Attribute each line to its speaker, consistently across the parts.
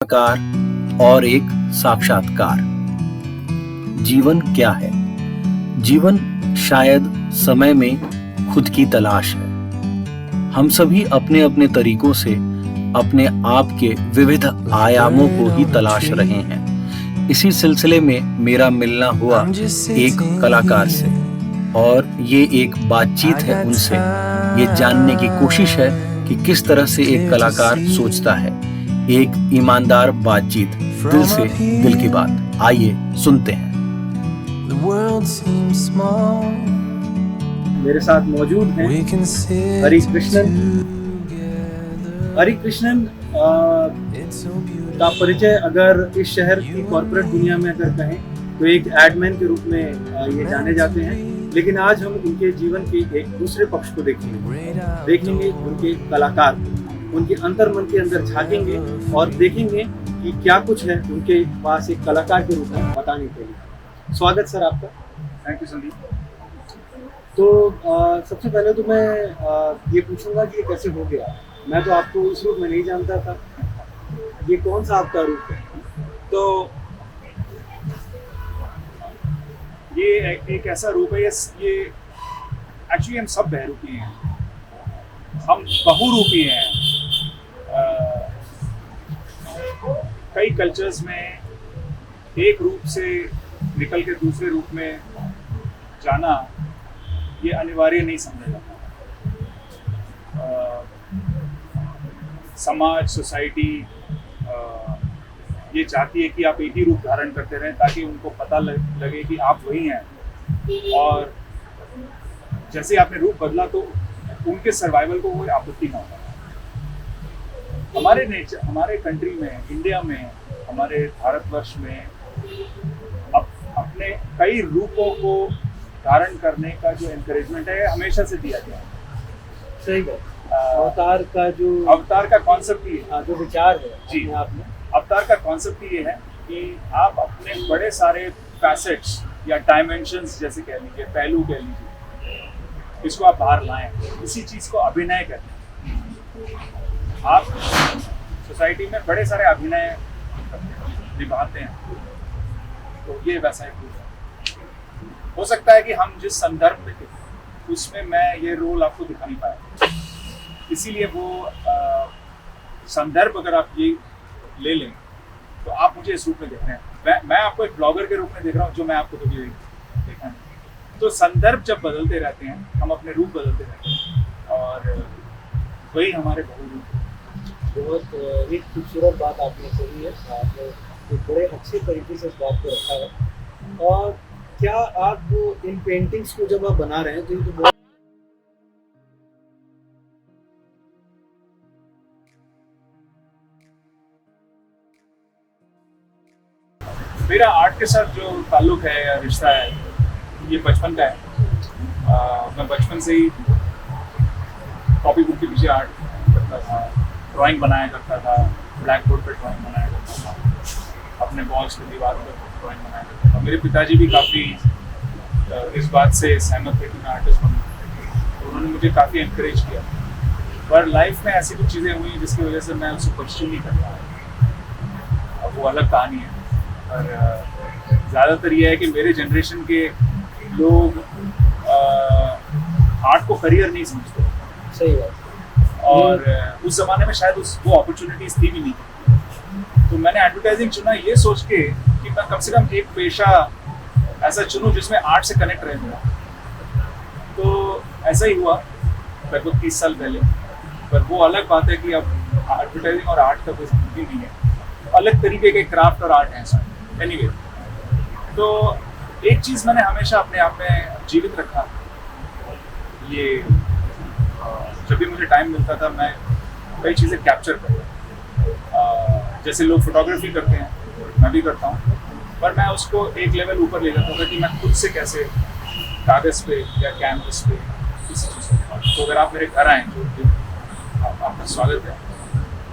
Speaker 1: कलाकार और एक साक्षात्कार। जीवन क्या है? जीवन शायद समय में खुद की तलाश है। हम सभी अपने अपने तरीकों से अपने आप के विविध आयामों को ही तलाश रहे हैं। इसी सिलसिले में मेरा मिलना हुआ एक कलाकार से और ये एक बातचीत है उनसे। ये जानने की कोशिश है कि किस तरह से एक कलाकार सोचता है। एक ईमानदार बातचीत, दिल से दिल की बात। आइए सुनते हैं। मेरे साथ मौजूद हैं हरि कृष्णन। हरि कृष्णन का परिचय अगर इस शहर की कॉर्पोरेट दुनिया में अगर कहें तो एक एडमैन के रूप में ये जाने जाते हैं। लेकिन आज हम उनके जीवन के एक दूसरे पक्ष को देखेंगे उनके कलाकार को, उनके अंतर मन के अंदर झांकेंगे और देखेंगे कि क्या कुछ है उनके पास एक कलाकार के रूप में बताने के लिए। स्वागत सर आपका।
Speaker 2: Thank you Sandeep.
Speaker 1: तो सबसे पहले तो मैं ये पूछूंगा कि ये कैसे हो गया। मैं तो आपको इस रूप में नहीं जानता था। ये कौन सा आपका रूप है?
Speaker 2: तो ये एक ऐसा रूप है, ये एक्चुअली हम सब बहरूपी हैं, हम बहुरूपी हैं। कई कल्चर्स में एक रूप से निकल के दूसरे रूप में जाना ये अनिवार्य नहीं समझा जाता। समाज, सोसाइटी ये चाहती है कि आप एक ही रूप धारण करते रहें ताकि उनको पता लगे कि आप वही हैं। और जैसे आपने रूप बदला तो उनके सर्वाइवल को कोई आपत्ति ना होगा। हमारे कंट्री में, इंडिया में, हमारे भारतवर्ष में अपने कई रूपों को धारण करने का जो एनकरेजमेंट है हमेशा से दिया गया है।
Speaker 1: सही बात। अवतार का
Speaker 2: कॉन्सेप्ट ही है,
Speaker 1: जो विचार है
Speaker 2: जी
Speaker 1: आपने,
Speaker 2: अवतार का कॉन्सेप्ट ये है कि आप अपने बड़े सारे फैसेट्स या डायमेंशंस जैसे कह लीजिए, पहलू कह लीजिए, इसको आप बाहर लाएं। इसी चीज को अभिनय कहते हैं। आप सोसाइटी में बड़े सारे अभिनय निभाते हैं, तो ये वैसा एक रूप है। हो सकता है कि हम जिस संदर्भ में थे उसमें मैं ये रोल आपको दिखा नहीं पाया, इसीलिए वो संदर्भ अगर आप ये ले लें तो आप मुझे इस रूप में देख रहे हैं। मैं आपको एक ब्लॉगर के रूप में देख रहा हूँ, जो मैं आपको कभी देखा नहीं। तो संदर्भ जब बदलते रहते हैं, हम अपने रूप बदलते रहते हैं और वही हमारे बहुरूप हैं।
Speaker 1: बहुत एक खूबसूरत बात आपने कही है। आपने एक बड़े अच्छे तरीके से इस बात को रखा है। और क्या आप इन पेंटिंग्स को जब आप बना रहे हैं तो ये तो बहुत
Speaker 2: मेरा आर्ट के साथ जो ताल्लुक है या रिश्ता है ये बचपन का है। मैं बचपन से ही कॉपी बुक के पीछे आर्ट करता था, ड्राइंग बनाया करता था, ब्लैक बोर्ड पर ड्राइंग बनाया करता था, अपने वॉल्स पे, दीवार पर ड्राइंग बनाया करता था। मेरे पिताजी भी काफ़ी इस बात से सहमत थे कि मैं आर्टिस्ट बनूँ, तो उन्होंने मुझे काफ़ी इनकरेज किया। पर लाइफ में ऐसी कुछ चीज़ें हुई जिसकी वजह से मैं उसको परस्यू नहीं कर पाया। अब वो अलग कहानी है। और ज़्यादातर ये है कि मेरे जनरेशन के लोग आर्ट को करियर नहीं समझते।
Speaker 1: सही बात।
Speaker 2: और उस ज़माने में शायद वो अपॉर्चुनिटीज़ थी भी नहीं। तो मैंने एडवर्टाइजिंग चुना ये सोच के कि मैं कम से कम एक पेशा ऐसा चुनूं जिसमें आर्ट से कनेक्ट रहे मेरा। तो ऐसा ही हुआ लगभग 30 साल पहले। पर वो अलग बात है कि अब एडवर्टाइजिंग और आर्ट का कोई संबंध ही नहीं है, अलग तरीके के क्राफ्ट और आर्ट हैं। एनीवे, तो एक चीज़ मैंने हमेशा अपने आप में जीवित रखा। ये जब भी मुझे टाइम मिलता था मैं कई चीज़ें कैप्चर करता। जैसे लोग फोटोग्राफी करते हैं, मैं भी करता हूँ, पर मैं उसको एक लेवल ऊपर ले जाता था कि मैं खुद से कैसे कागज़ पे या कैनवस पे किसी चीज़ को। तो अगर आप मेरे घर आएँ तो आपका स्वागत है।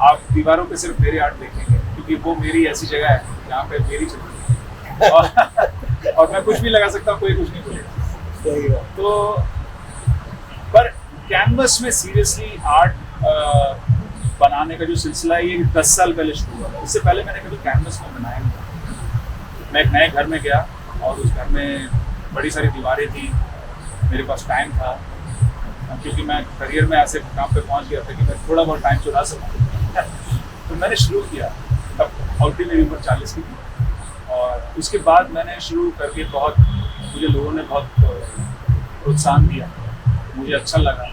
Speaker 2: आप दीवारों पे सिर्फ मेरे आर्ट देखेंगे क्योंकि वो मेरी ऐसी जगह है जहाँ पे मेरी चलती है और मैं कुछ भी लगा सकता हूँ, कोई कुछ नहीं बोलेगा। तो पर कैनवस में सीरियसली आर्ट बनाने का जो सिलसिला है ये 10 साल पहले शुरू हुआ। इससे पहले मैंने कभी कैनवस में बनाया नहीं था। मैं एक नए घर में गया और उस घर में बड़ी सारी दीवारें थी, मेरे पास टाइम था क्योंकि मैं करियर में ऐसे काम पे पहुंच गया था कि मैं थोड़ा बहुत टाइम चुरा सकूँ। तो मैंने शुरू किया, तब आउटडी मेरी उम्र 40 की थी और उसके बाद मैंने शुरू करके बहुत मुझे लोगों ने बहुत प्रोत्साहन दिया, मुझे अच्छा लगा,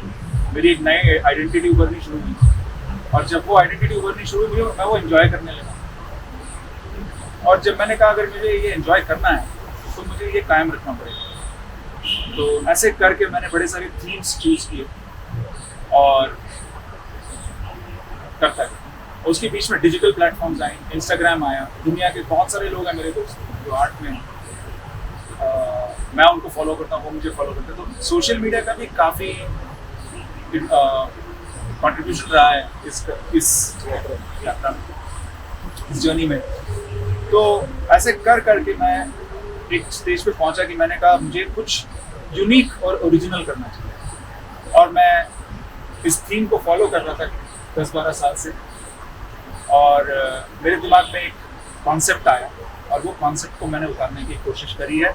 Speaker 2: मेरी एक नई आइडेंटिटी उभरनी शुरू हुई और जब वो आइडेंटिटी उभरनी शुरू हुई मैं वो एंजॉय करने लगा। और जब मैंने कहा अगर मुझे ये एंजॉय करना है तो मुझे ये कायम रखना पड़ेगा। तो ऐसे करके मैंने बड़े सारे थीम्स चूज किए और करता गया। उसके बीच में डिजिटल प्लेटफॉर्म्स आए, इंस्टाग्राम आया, दुनिया के बहुत सारे लोग हैं मेरे दोस्त जो आर्ट में हैं, मैं उनको फॉलो करता हूँ, वो मुझे फॉलो करते हैं। तो सोशल मीडिया का भी काफ़ी कंट्रीब्यूशन रहा है इस यात्रा में, इस जर्नी में। तो ऐसे कर करके मैं एक स्टेज पे पहुंचा कि मैंने कहा मुझे कुछ यूनिक और ओरिजिनल करना चाहिए और मैं इस थीम को फॉलो कर रहा था 10-12 साल से और मेरे दिमाग में एक कॉन्सेप्ट आया और वो कॉन्सेप्ट को मैंने उतारने की कोशिश करी है।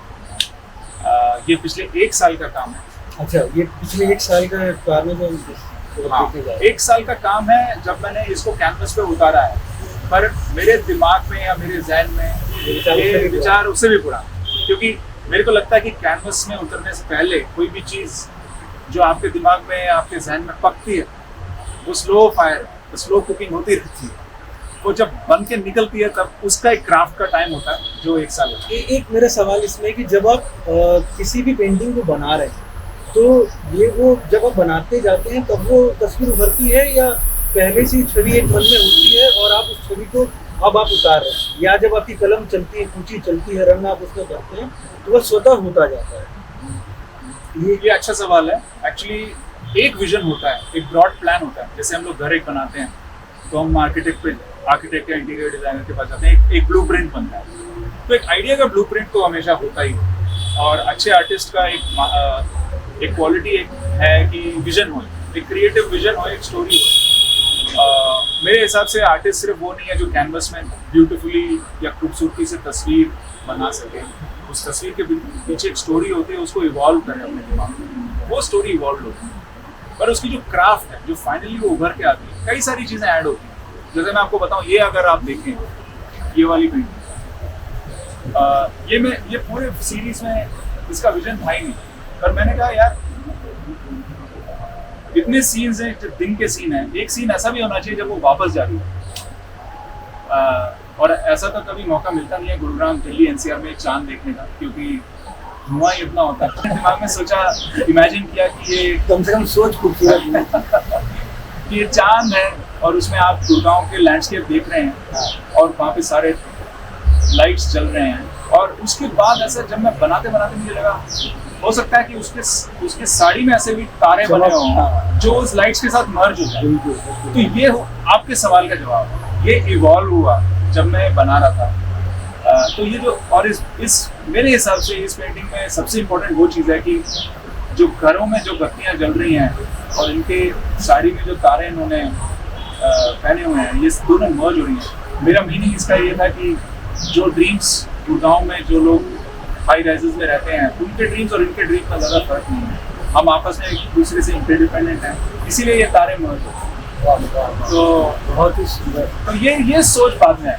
Speaker 2: ये पिछले 1 साल का काम है।
Speaker 3: अच्छा, ये पिछले 1 साल का काम है जो
Speaker 2: हाँ, 1 साल का काम है जब मैंने इसको कैनवस पे उतारा है, पर मेरे दिमाग में या मेरे जहन में ये विचार उससे भी बुरा, क्योंकि मेरे को लगता है कि कैनवस में उतरने से पहले कोई भी चीज़ जो आपके दिमाग में आपके जहन में पकती है वो स्लो फायर, स्लो कुकिंग होती रहती है। वो जब बन के निकलती है तब उसका एक क्राफ्ट का टाइम होता है जो 1 साल होता है।
Speaker 3: एक मेरा सवाल इसमें कि जब आप किसी भी पेंटिंग को बना रहे हैं तो ये वो जब आप बनाते जाते हैं तब वो तस्वीर उभरती है या पहले से छवि एक मन में होती है और आप उस छवि को अब आप उतार रहे हैं, या जब आपकी कलम चलती है, कुची चलती है, रंग आप उसमें भरते हैं तो वह स्वतः होता जाता है?
Speaker 2: ये अच्छा सवाल है। एक्चुअली एक विजन होता है, एक ब्रॉड प्लान होता है। जैसे हम लोग घर एक बनाते हैं तो हम आर्किटेक्ट या इंटीरियर डिजाइनर के पास जाते हैं, एक ब्लूप्रिंट बनता है। तो एक आइडिया का ब्लूप्रिंट तो हमेशा होता ही है और अच्छे आर्टिस्ट का एक क्वालिटी है कि विजन हो, एक क्रिएटिव विजन हो, एक स्टोरी हो। मेरे हिसाब से आर्टिस्ट सिर्फ वो नहीं है जो कैनवस में ब्यूटीफुली या खूबसूरती से तस्वीर बना सके, उस तस्वीर के पीछे एक स्टोरी होती है, उसको इवॉल्व करें अपने दिमाग में, वो स्टोरी इवॉल्व होती है। पर उसकी जो क्राफ्ट है, जो फाइनली वो उभर के आती है, कई सारी चीज़ें ऐड होती हैं। जैसे मैं आपको बताऊं, ये अगर आप देखें ये वाली पेंटिंग, ये पूरे सीरीज में इसका विजन था ही नहीं, पर मैंने कहा यार इतने सीन्स हैं, जो दिन के सीन हैं, एक सीन ऐसा भी होना चाहिए जब वो वापस जा रही है। और ऐसा तो कभी मौका मिलता नहीं है गुरुग्राम, दिल्ली, एनसीआर में चांद देखने का, क्योंकि धुआं ही इतना होता है। दिमाग में सोचा, इमेजिन किया कि ये
Speaker 3: कम से कम सोच खूबसूरत
Speaker 2: कि ये चांद है और उसमें आप गुड़गांव के लैंडस्केप देख रहे हैं और वहाँ पे सारे लाइट्स जल रहे हैं। और उसके बाद ऐसा जब मैं बनाते मुझे लगा हो सकता है कि उसके साड़ी में ऐसे भी तारे बने हों जो उस लाइट्स के साथ मर्ज हो जाए। तो ये आपके सवाल का जवाब, ये इवॉल्व हुआ जब मैं बना रहा था। तो ये जो और इस मेरे हिसाब से इस पेंटिंग में सबसे इम्पोर्टेंट वो चीज़ है कि जो घरों में जो बत्तियाँ जल रही हैं और इनके साड़ी में जो तारे इन्होंने पहने हुए हैं, ये दोनों मर्ज हो रही हैं। मेरा मीनिंग इसका ये था कि जो ड्रीम्स गुड़गांव में जो लोग हाई राइजेस में रहते हैं, उनके ड्रीम्स और इनके ड्रीम्स में ज़्यादा फर्क नहीं है। हम आपस में एक दूसरे से इंटरडिपेंडेंट हैं, इसीलिए ये तारे मर्ज हो। तो
Speaker 3: बहुत ही सुंदर।
Speaker 2: तो ये सोच बाद में है,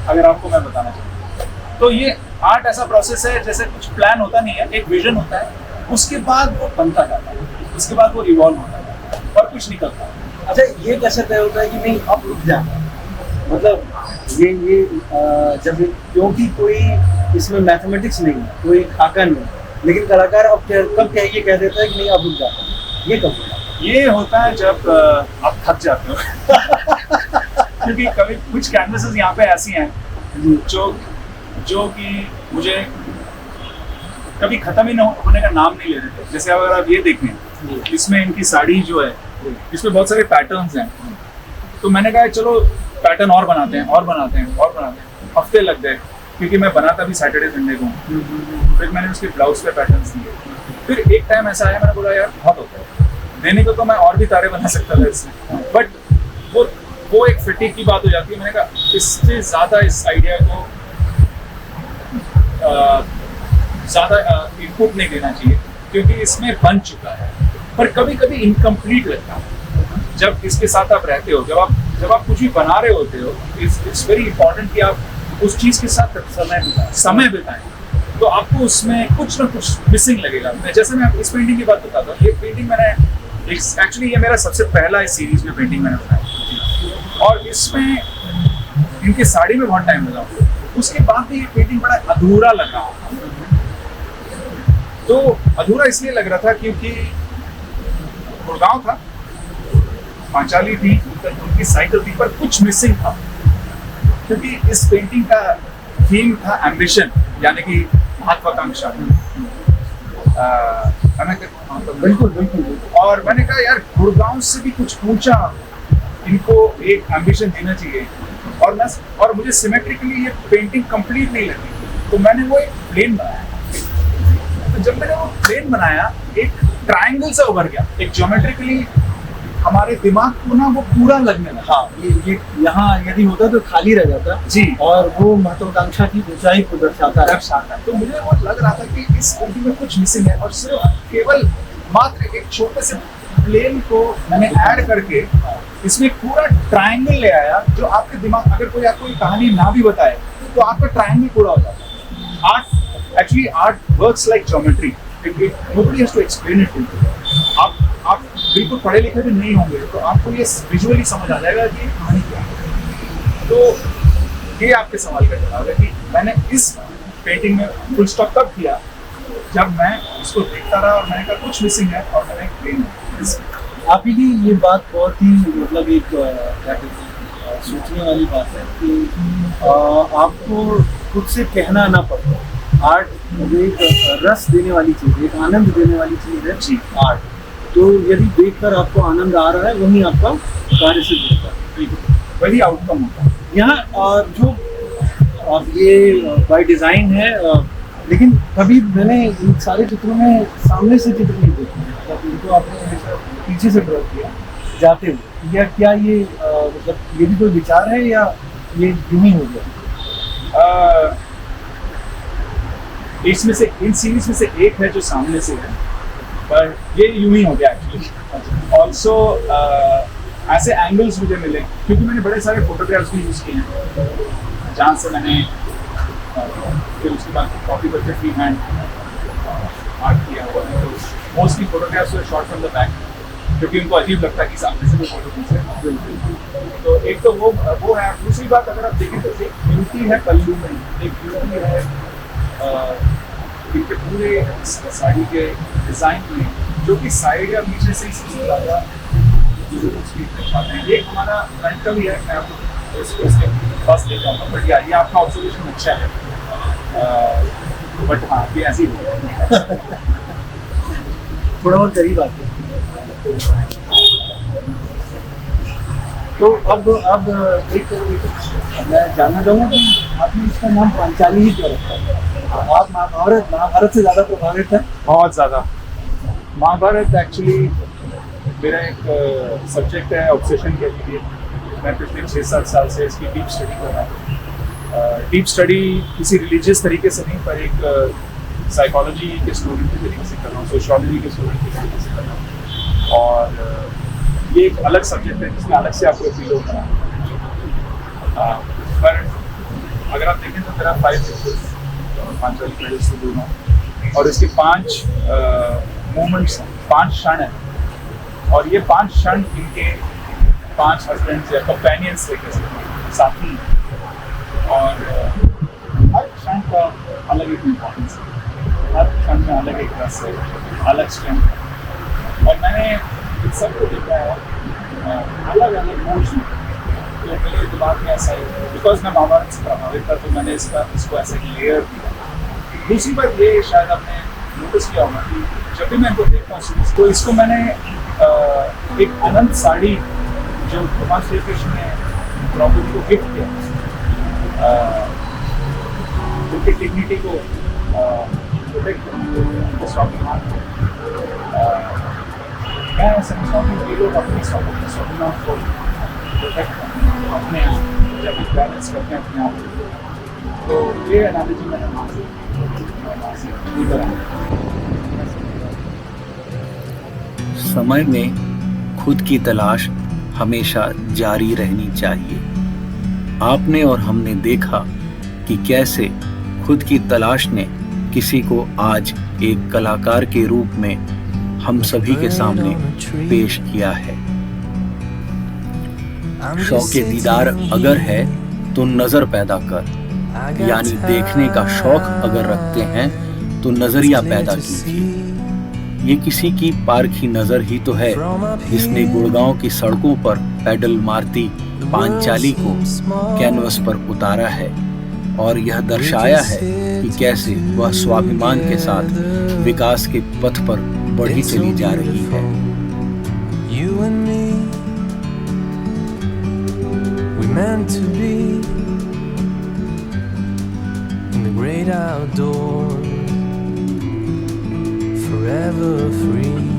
Speaker 2: अगर आपको मैं बताना चाहूँ तो ये आर्ट ऐसा प्रोसेस है जैसे कुछ प्लान होता नहीं है, एक विजन होता है, उसके बाद वो बनता जाता है, उसके बाद वो इवॉल्व होता है और कुछ निकलता है।
Speaker 3: अच्छा, ये कैसे तय होता है कि नहीं अब रुक जाना, मतलब ये जब, क्योंकि कोई इसमें मैथमेटिक्स नहीं है, कोई खाका नहीं, लेकिन कलाकार अब कब ये कह देता है कि नहीं अब रुक जाता है, ये कब होता है?
Speaker 2: ये होता है जब आप थक जाते हो क्योंकि कभी कुछ कैनवसेस यहाँ पे ऐसी हैं जो कि मुझे कभी खत्म ही होने का नाम नहीं ले रहे थे। जैसे अगर आप ये देखें, इसमें इनकी साड़ी जो है, इसमें बहुत सारे पैटर्न्स हैं, तो मैंने कहा चलो पैटर्न और बनाते हैं। हफ्ते लग गए क्योंकि मैं बनाता भी सैटरडे संडे को। फिर मैंने उसके ब्लाउज पे पैटर्न्स दिए। फिर एक टाइम ऐसा आया, मैंने बोला यार बहुत होता है, देने को तो मैं और भी तारे बना सकता था इससे, बट वो एक फिटिंग की बात हो जाती है। मैंने कहा इससे ज़्यादा इस आइडिया को ज़्यादा इनपुट नहीं देना चाहिए, क्योंकि इसमें बन चुका है। पर कभी कभी इनकम्प्लीट लगता है जब इसके साथ आप रहते हो। जब आप कुछ भी बना रहे होते हो, इट्स वेरी इंपॉर्टेंट कि आप उस चीज़ के साथ समय बिताएं। तो आपको उसमें कुछ ना कुछ मिसिंग लगेगा। जैसे मैं इस पेंटिंग की बात बताता हूँ। ये पेंटिंग मैंने एक्चुअली ये मेरा सबसे पहला इस सीरीज में पेंटिंग मैंने बनाया, और इसमें इनके साड़ी में बहुत टाइम लगा। उसके बाद भी ये पेंटिंग बड़ा अधूरा लग रहा था। तो अधूरा इसलिए लग रहा था क्योंकि गुड़गांव था, पांचाली थी, उनकी साइकिल थी, पर कुछ मिसिंग था। क्योंकि इस पेंटिंग का थीम था एम्बिशन, यानी कि महत्वाकांक्षा।
Speaker 3: बिल्कुल बिल्कुल।
Speaker 2: और मैंने कहा यार गुड़गांव से भी कुछ ऊंचा इनको एक एम्बिशन देना चाहिए। और मुझे सिमेट्रिकली ये पेंटिंग कंप्लीट नहीं लगी, तो मैंने वो एक प्लेन बनाया। तो जब मैंने वो प्लेन बनाया, एक ट्रायंगल सा उभर गया, एक ज्योमेट्रिकली हमारे दिमाग को ना वो पूरा लगने लगा।
Speaker 3: हाँ, ये यहाँ यदि होता तो खाली रह जाता
Speaker 2: जी,
Speaker 3: और वो महत्वाकांक्षा की ऊंचाई को दर्शाता है।
Speaker 2: तो मुझे वो लग रहा था कि इस पेंटिंग में कुछ मिसिंग है, और सिर्फ केवल मात्र एक छोटे से प्लेन को मैंने ऐड करके इसमें पूरा ट्रायंगल ले आया, जो आपके दिमाग, अगर कोई आपको ये कहानी ना भी बताए तो आपका ट्रायंगल पूरा हो जाता है। Art works like geometry, nobody has to explain it to you. आप बिल्कुल पढ़े लिखे भी नहीं होंगे तो आपको ये विजुअली समझ आ जाएगा कि कहानी क्या है। तो ये आपके सवाल का जवाब है कि मैंने इस पेंटिंग में फुल स्टॉप तब किया जब मैं इसको देखता रहा और मैंने कहा कुछ मिसिंग है, और मैंने प्लेन
Speaker 3: आप ही की ये बात बहुत ही मतलब एक क्या कहते हैं, सोचने वाली बात है कि आपको खुद से कहना ना पड़े। आर्ट एक रस देने वाली चीज़ है, एक आनंद देने वाली चीज़ है
Speaker 2: जी।
Speaker 3: आर्ट। तो यदि देखकर आपको आनंद आ रहा है, वही आपका कार्य सिद्ध होता है,
Speaker 2: वही आउटकम होता है।
Speaker 3: यहाँ जो अब ये बाय डिज़ाइन है, लेकिन कभी मैंने इन सारे चित्रों में सामने से चित्र नहीं देखे हैं। मतलब इनको आपने हमेशा पीछे से ड्रॉ किया जाते हुए, या क्या ये मतलब ये भी कोई विचार है या ये यूं ही हो गया?
Speaker 2: इसमें से, इन सीरीज में से एक है जो सामने से है, पर ये यूं ही हो गया एक्चुअली। ऑल्सो ऐसे एंगल्स मुझे मिले क्योंकि मैंने बड़े सारे फोटोग्राफ्स भी यूज़ किए हैं, जहाँ से मैंने फिर उसके बाद कॉपी करके फ्री हैंड आर्ट किया हुआ है। तो mostly photographs were shot from the back, क्योंकि उनको अजीब लगता है कि सामने से कोई फोटो खींचे। तो एक तो वो है। दूसरी बात, अगर आप देखें तो एक ब्यूटी है पल्लू में, एक ब्यूटी है इनके पूरे साड़ी के डिज़ाइन में, जो कि साइड या पीछे से ही सबसे ज़्यादा चाहते हैं। एक हमारा फ्रंट का भी है, मैं आपको इसके पास ले जाऊँगा, बट यार ये आपका ऑब्जर्वेशन अच्छा है। बट हाँ, ये ऐसे ही होगा।
Speaker 3: थोड़ा और करीब आते हैं। तो अब एक मैं जानना चाहूँगा कि आपने इसका नाम पांचाली ही क्यों रखा है? आप महाभारत से ज़्यादा प्रभावित है?
Speaker 2: बहुत ज़्यादा। महाभारत एक्चुअली मेरा एक सब्जेक्ट है, ऑब्सेशन के लिए। मैं पिछले 6-7 साल से इसकी डीप स्टडी कर रहा हूँ। डीप स्टडी किसी रिलीजियस तरीके से नहीं, पर एक साइकोलॉजी के स्टूडेंट के तरीके से कर रहा हूँ, सोशियोलॉजी के स्टूडेंट के तरीके से कर रहा हूँ। और ये एक अलग सब्जेक्ट है जिसमें अलग से आपको फील होता है। पर अगर आप देखें तो मेरा 5 पिक्चर्स, 5 क्रेडिट्स तो दूर हूँ, और इसके 5 मोमेंट्स हैं, 5 क्षण हैं, और ये 5 क्षण इनके 5 हस्बैंड्स या कंपेनियंस लेके साथी, और हर क्षण का अलग एक इम्पोर्टेंस है, हर क्षण में अलग एक रस है, अलग स्ट्रेंथ। और मैंने इन सबको देखा है अलग अलग मोड्स में, तो मेरे दिमाग में ऐसा ही, बिकॉज मैं महाभारत से प्रभावित था, तो मैंने इसको ऐसे लेयर दिया। दूसरी बात ये शायद आपने नोटिस किया होगा कि जब भी मैं इनको देखता हूँ तो इसको मैंने एक अनंत साड़ी जो भगवान श्री कृष्ण ने द्रौपदी को गिफ्ट किया, उनकी डिग्निटी को प्रोटेक्ट करने स्वाभिमान को, मैं समझता हूँ कि ये लोग अपनी स्वाभिमान को प्रोटेक्ट अपने आप जब बैलेंस करते हैं अपने आप को। तो ये एनालिजी मैंने वहाँ से
Speaker 1: समय में खुद की तलाश हमेशा जारी रहनी चाहिए। आपने और हमने देखा कि कैसे खुद की तलाश ने किसी को आज एक कलाकार के रूप में हम सभी के सामने पेश किया है। शौक़े दीदार अगर है तो नजर पैदा कर, यानी देखने का शौक अगर रखते हैं तो नजरिया पैदा कीजिए। ये किसी की पारखी नजर ही तो है जिसने गुड़गांव की सड़कों पर पैडल मारती पांचाली को कैनवस पर उतारा है और यह दर्शाया है कि कैसे वह स्वाभिमान के साथ विकास के पथ पर बढ़ी चली जा रही है।
Speaker 4: Meant to be in the great outdoors, forever free.